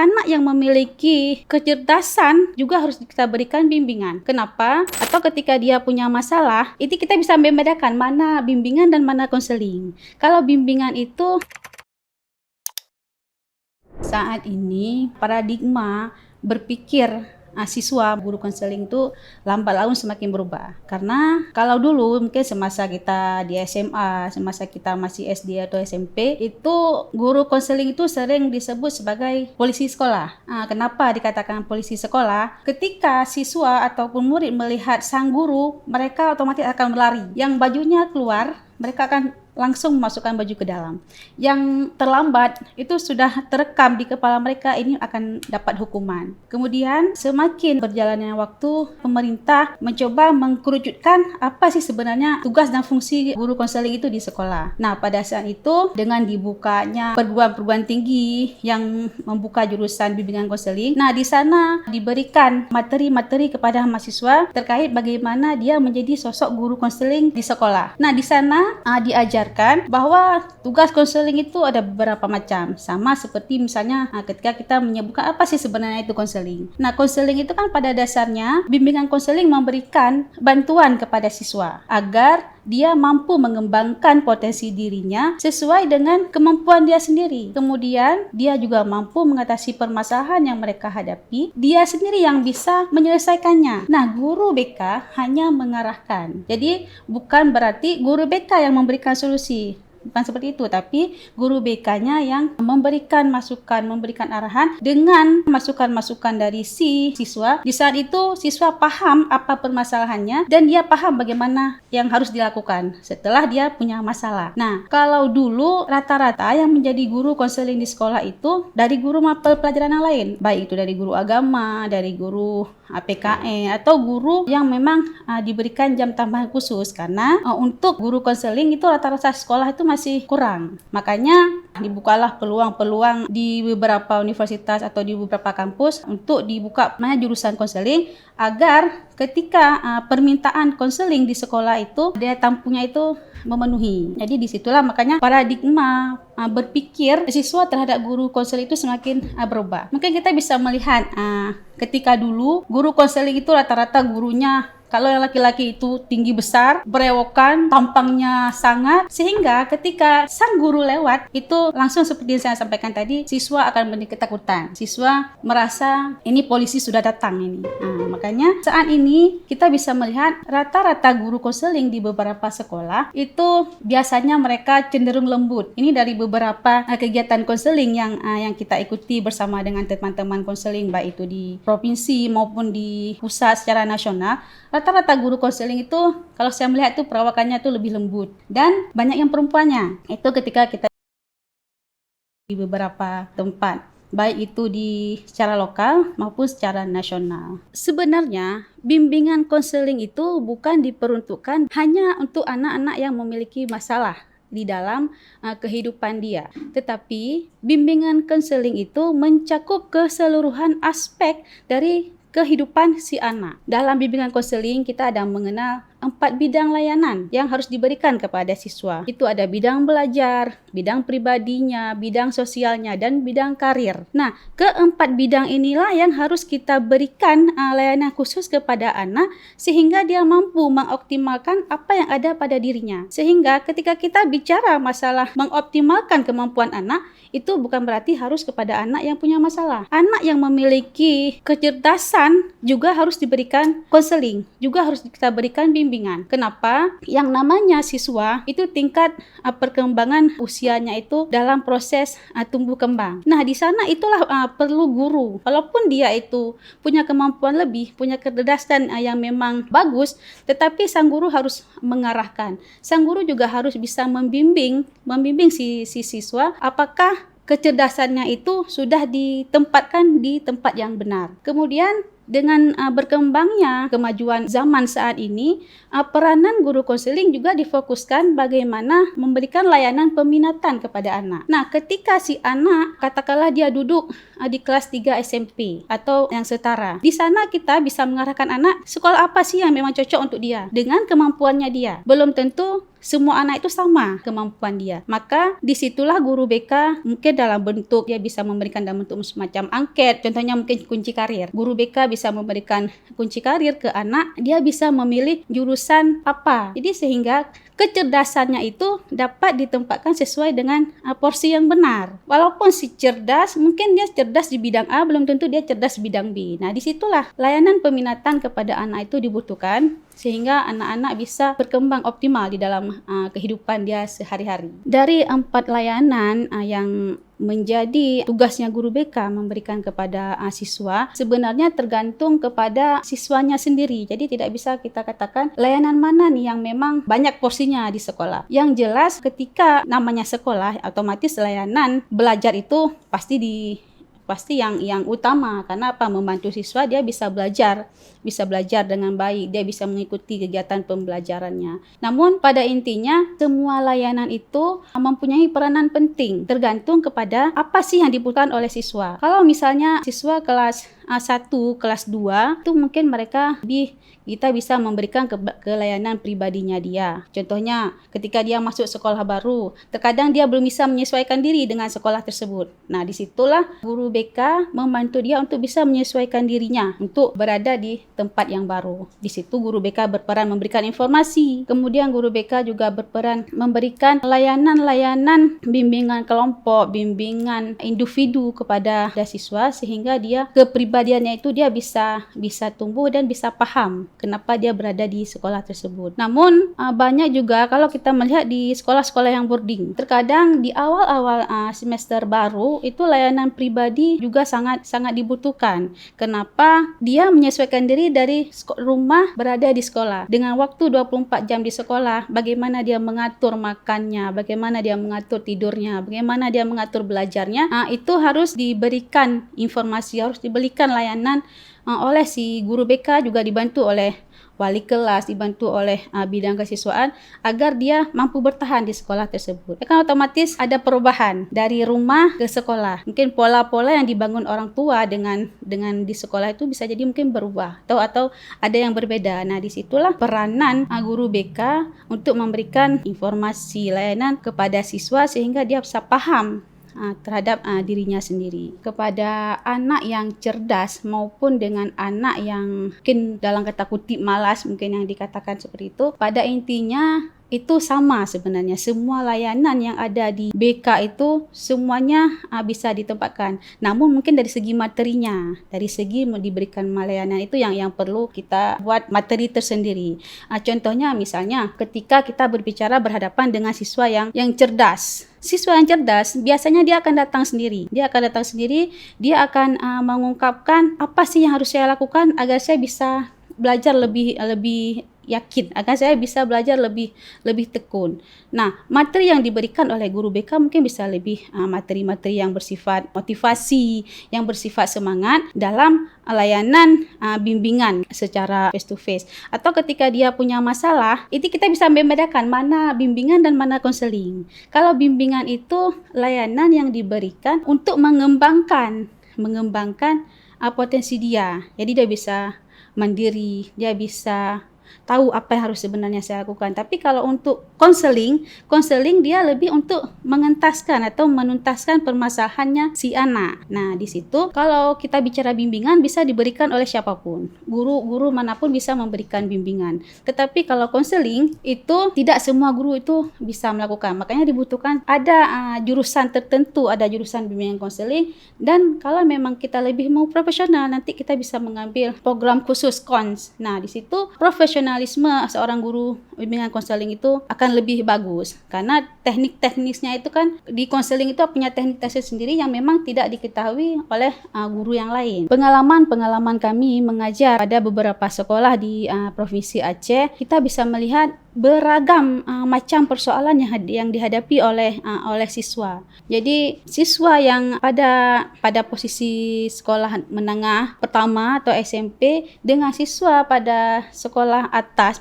anak yang memiliki kecerdasan juga harus kita berikan bimbingan. Kenapa? Atau ketika dia punya masalah, itu kita bisa membedakan mana bimbingan dan mana konseling. Kalau bimbingan itu saat ini paradigma berpikir siswa guru konseling itu lambat laun semakin berubah. Karena kalau dulu mungkin semasa kita di SMA, semasa kita masih SD atau SMP, itu guru konseling itu sering disebut sebagai polisi sekolah. Kenapa dikatakan polisi sekolah? Ketika siswa ataupun murid melihat sang guru, mereka otomatis akan berlari. Yang bajunya keluar, mereka akan langsung memasukkan baju ke dalam. Yang terlambat itu sudah terekam di kepala mereka, ini akan dapat hukuman. Kemudian semakin berjalannya waktu, pemerintah mencoba mengkerucutkan apa sih sebenarnya tugas dan fungsi guru konseling itu di sekolah. Nah, pada saat itu dengan dibukanya perguruan tinggi yang membuka jurusan bimbingan konseling, nah di sana diberikan materi-materi kepada mahasiswa terkait bagaimana dia menjadi sosok guru konseling di sekolah. Nah, di sana diajar bahwa tugas konseling itu ada beberapa macam, sama seperti misalnya ketika kita menyebutkan apa sih sebenarnya itu konseling. Nah, konseling itu kan pada dasarnya bimbingan konseling memberikan bantuan kepada siswa agar dia mampu mengembangkan potensi dirinya sesuai dengan kemampuan dia sendiri. Kemudian dia juga mampu mengatasi permasalahan yang mereka hadapi, dia sendiri yang bisa menyelesaikannya. Nah, guru BK hanya mengarahkan. Jadi bukan berarti guru BK yang memberikan solusi. Bukan seperti itu, tapi guru BK-nya yang memberikan masukan, memberikan arahan dengan masukan-masukan dari si siswa. Di saat itu siswa paham apa permasalahannya dan dia paham bagaimana yang harus dilakukan setelah dia punya masalah. Nah, kalau dulu rata-rata yang menjadi guru konseling di sekolah itu dari guru mata pelajaran yang lain, baik itu dari guru agama, dari guru PKN atau guru yang memang diberikan jam tambahan khusus, karena untuk guru konseling itu rata-rata sekolah itu masih kurang. Makanya dibukalah peluang-peluang di beberapa universitas atau di beberapa kampus untuk dibuka jurusan konseling agar ketika permintaan konseling di sekolah itu daya tampungnya itu memenuhi. Jadi disitulah makanya paradigma berpikir siswa terhadap guru konseling itu semakin berubah. Mungkin kita bisa melihat ketika dulu guru konseling itu rata-rata gurunya, kalau yang laki-laki itu tinggi besar, berewokan, tampangnya sangat, sehingga ketika sang guru lewat, itu langsung seperti yang saya sampaikan tadi, siswa akan menjadi ketakutan. Siswa merasa ini polisi sudah datang ini. Makanya saat ini kita bisa melihat rata-rata guru konseling di beberapa sekolah itu biasanya mereka cenderung lembut. Ini dari beberapa kegiatan konseling yang kita ikuti bersama dengan teman-teman konseling, baik itu di provinsi maupun di pusat secara nasional. Rata-rata guru konseling itu kalau saya melihat itu perawakannya itu lebih lembut dan banyak yang perempuannya. Itu ketika kita di beberapa tempat, baik itu di secara lokal maupun secara nasional. Sebenarnya bimbingan konseling itu bukan diperuntukkan hanya untuk anak-anak yang memiliki masalah di dalam kehidupan dia, tetapi bimbingan konseling itu mencakup keseluruhan aspek dari kehidupan si anak. Dalam bimbingan konseling kita ada mengenal 4 bidang layanan yang harus diberikan kepada siswa. Itu ada bidang belajar, bidang pribadinya, bidang sosialnya, dan bidang karir. Nah, keempat bidang inilah yang harus kita berikan layanan khusus kepada anak sehingga dia mampu mengoptimalkan apa yang ada pada dirinya. Sehingga ketika kita bicara masalah mengoptimalkan kemampuan anak, itu bukan berarti harus kepada anak yang punya masalah. Anak yang memiliki kecerdasan juga harus diberikan konseling, juga harus kita berikan bimbingan. Kenapa? Yang namanya siswa itu tingkat perkembangan usianya itu dalam proses tumbuh kembang. Nah, di sana itulah perlu guru. Walaupun dia itu punya kemampuan lebih, punya kecerdasan yang memang bagus, tetapi sang guru harus mengarahkan. Sang guru juga harus bisa membimbing si siswa apakah kecerdasannya itu sudah ditempatkan di tempat yang benar. Kemudian dengan berkembangnya kemajuan zaman saat ini, peranan guru konseling juga difokuskan bagaimana memberikan layanan peminatan kepada anak. Nah, ketika si anak, katakanlah dia duduk di kelas 3 SMP atau yang setara, di sana kita bisa mengarahkan anak sekolah apa sih yang memang cocok untuk dia dengan kemampuannya dia. Belum tentu semua anak itu sama kemampuan dia. Maka disitulah guru BK mungkin dalam bentuk dia bisa memberikan dalam bentuk semacam angket, contohnya mungkin kunci karir. Guru BK bisa memberikan kunci karir ke anak, dia bisa memilih jurusan apa. Jadi sehingga kecerdasannya itu dapat ditempatkan sesuai dengan porsi yang benar. Walaupun si cerdas, mungkin dia cerdas di bidang A, belum tentu dia cerdas di bidang B. Nah, disitulah layanan peminatan kepada anak itu dibutuhkan sehingga anak-anak bisa berkembang optimal di dalam kehidupan dia sehari-hari. Dari 4 layanan yang menjadi tugasnya guru BK memberikan kepada siswa, sebenarnya tergantung kepada siswanya sendiri. Jadi tidak bisa kita katakan layanan mana nih yang memang banyak porsinya di sekolah. Yang jelas ketika namanya sekolah, otomatis layanan belajar itu pasti yang utama. Karena apa? Membantu siswa dia bisa belajar dengan baik, dia bisa mengikuti kegiatan pembelajarannya. Namun pada intinya semua layanan itu mempunyai peranan penting, tergantung kepada apa sih yang dibutuhkan oleh siswa. Kalau misalnya siswa kelas 1, kelas 2 itu mungkin mereka kita bisa memberikan ke layanan pribadinya dia. Contohnya ketika dia masuk sekolah baru, terkadang dia belum bisa menyesuaikan diri dengan sekolah tersebut. Nah, disitulah guru BK membantu dia untuk bisa menyesuaikan dirinya untuk berada di tempat yang baru. Di situ guru BK berperan memberikan informasi. Kemudian guru BK juga berperan memberikan layanan-layanan bimbingan kelompok, bimbingan individu kepada siswa sehingga dia kepribadiannya itu dia bisa tumbuh dan bisa paham kenapa dia berada di sekolah tersebut. Namun banyak juga kalau kita melihat di sekolah-sekolah yang boarding, terkadang di awal-awal semester baru itu layanan pribadi juga sangat dibutuhkan. Kenapa? Dia menyesuaikan diri dari rumah berada di sekolah. Dengan waktu 24 jam di sekolah, bagaimana dia mengatur makannya, bagaimana dia mengatur tidurnya, bagaimana dia mengatur belajarnya, itu harus diberikan informasi, harus diberikan layanan oleh si guru BK, juga dibantu oleh wali kelas, dibantu oleh bidang kesiswaan agar dia mampu bertahan di sekolah tersebut. Ya kan otomatis ada perubahan dari rumah ke sekolah. Mungkin pola-pola yang dibangun orang tua dengan di sekolah itu bisa jadi mungkin berubah atau ada yang berbeda. Nah, disitulah peranan guru BK untuk memberikan informasi layanan kepada siswa sehingga dia bisa paham terhadap dirinya sendiri. Kepada anak yang cerdas maupun dengan anak yang mungkin dalam kata kutip malas, mungkin yang dikatakan seperti itu, pada intinya itu sama sebenarnya. Semua layanan yang ada di BK itu semuanya bisa ditempatkan. Namun mungkin dari segi materinya, dari segi diberikan layanan itu yang perlu kita buat materi tersendiri. Contohnya misalnya ketika kita berbicara berhadapan dengan siswa yang cerdas. Siswa yang cerdas biasanya dia akan datang sendiri. Dia akan mengungkapkan apa sih yang harus saya lakukan agar saya bisa belajar lebih yakin, agar saya bisa belajar lebih tekun. Nah, materi yang diberikan oleh guru BK mungkin bisa lebih materi-materi yang bersifat motivasi, yang bersifat semangat dalam layanan bimbingan secara face to face. Atau ketika dia punya masalah, itu kita bisa membedakan mana bimbingan dan mana konseling. Kalau bimbingan itu layanan yang diberikan untuk mengembangkan potensi dia. Jadi dia bisa mandiri, dia bisa tahu apa yang harus sebenarnya saya lakukan. Tapi kalau untuk konseling dia lebih untuk mengentaskan atau menuntaskan permasalahannya si anak. Nah, di situ kalau kita bicara bimbingan bisa diberikan oleh siapapun. Guru manapun bisa memberikan bimbingan. Tetapi kalau konseling itu tidak semua guru itu bisa melakukan. Makanya dibutuhkan ada jurusan tertentu, ada jurusan bimbingan konseling, dan kalau memang kita lebih mau profesional, nanti kita bisa mengambil program khusus KONS. Nah, di situ profesionalisme seorang guru bimbingan konseling itu akan lebih bagus karena teknisnya itu kan di konseling itu punya teknik sendiri yang memang tidak diketahui oleh guru yang lain. Pengalaman kami mengajar pada beberapa sekolah di Provinsi Aceh, kita bisa melihat beragam macam persoalan yang dihadapi oleh siswa. Jadi siswa yang pada posisi sekolah menengah pertama atau SMP dengan siswa pada sekolah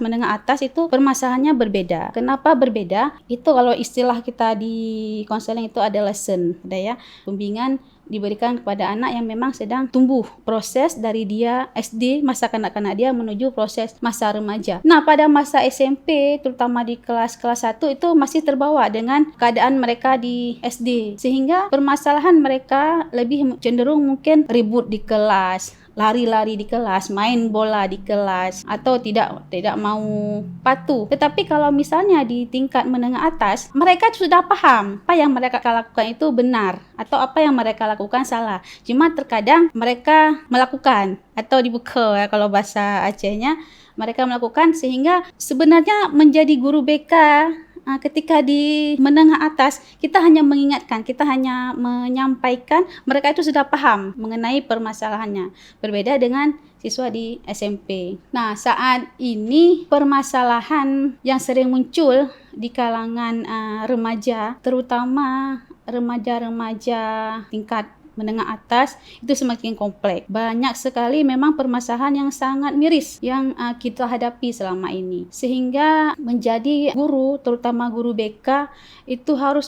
menengah atas itu permasalahannya berbeda. Kenapa berbeda? Itu kalau istilah kita di konseling itu ada lesson, ada ya, bimbingan diberikan kepada anak yang memang sedang tumbuh, proses dari dia SD, masa kanak-kanak dia menuju proses masa remaja. Nah, pada masa SMP, terutama di kelas 1 itu masih terbawa dengan keadaan mereka di SD, sehingga permasalahan mereka lebih cenderung mungkin ribut di kelas, lari-lari di kelas, main bola di kelas, atau tidak mau patuh. Tetapi kalau misalnya di tingkat menengah atas, mereka sudah paham apa yang mereka lakukan itu benar atau apa yang mereka lakukan salah. Cuma terkadang mereka melakukan atau dibuka ya kalau bahasa Acehnya, mereka melakukan, sehingga sebenarnya menjadi guru BK ketika di menengah atas, kita hanya mengingatkan, kita hanya menyampaikan, mereka itu sudah paham mengenai permasalahannya. Berbeda dengan siswa di SMP. Nah, saat ini permasalahan yang sering muncul di kalangan remaja, terutama remaja-remaja tingkat menengah atas, itu semakin kompleks. Banyak sekali memang permasalahan yang sangat miris yang kita hadapi selama ini. Sehingga menjadi guru, terutama guru BK, itu harus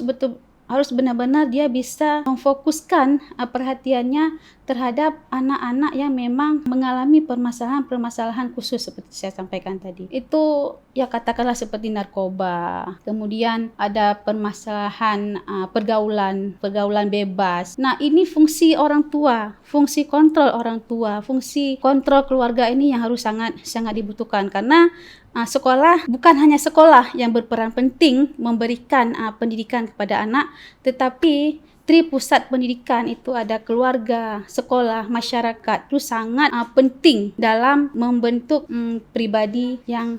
benar-benar dia bisa memfokuskan perhatiannya terhadap anak-anak yang memang mengalami permasalahan-permasalahan khusus seperti saya sampaikan tadi. Itu ya katakanlah seperti narkoba, kemudian ada permasalahan pergaulan bebas. Nah, ini fungsi orang tua, fungsi kontrol orang tua, fungsi kontrol keluarga ini yang harus sangat dibutuhkan, karena sekolah bukan hanya sekolah yang berperan penting memberikan pendidikan kepada anak, tetapi pusat pendidikan itu ada keluarga, sekolah, masyarakat, itu sangat penting dalam membentuk pribadi yang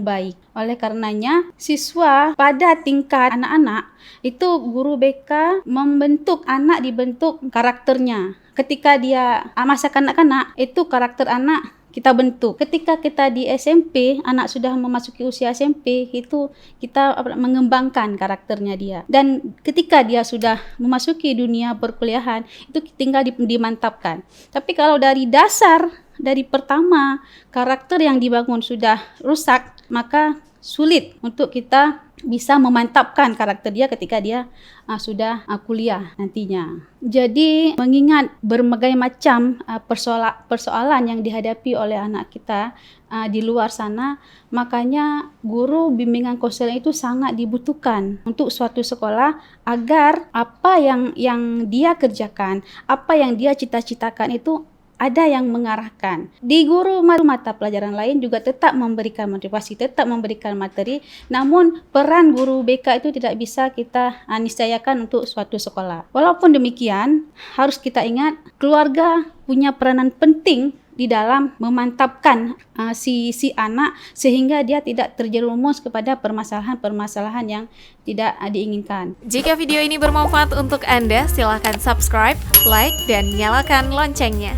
baik. Oleh karenanya, siswa pada tingkat anak-anak itu guru BK membentuk anak, dibentuk karakternya. Ketika dia masa kanak-kanak, itu karakter anak kita bentuk. Ketika kita di SMP, anak sudah memasuki usia SMP, itu kita mengembangkan karakternya dia. Dan ketika dia sudah memasuki dunia perkuliahan, itu tinggal dimantapkan. Tapi kalau dari dasar, dari pertama, karakter yang dibangun sudah rusak, maka sulit untuk kita bisa memantapkan karakter dia ketika dia sudah kuliah nantinya. Jadi mengingat berbagai macam persoalan yang dihadapi oleh anak kita di luar sana, makanya guru bimbingan konseling itu sangat dibutuhkan untuk suatu sekolah agar apa yang dia kerjakan, apa yang dia cita-citakan itu ada yang mengarahkan. Di guru mata pelajaran lain juga tetap memberikan motivasi, tetap memberikan materi, namun peran guru BK itu tidak bisa kita niscayakan untuk suatu sekolah. Walaupun demikian, harus kita ingat keluarga punya peranan penting di dalam memantapkan si anak sehingga dia tidak terjerumus kepada permasalahan-permasalahan yang tidak diinginkan. Jika video ini bermanfaat untuk Anda, silakan subscribe, like, dan nyalakan loncengnya.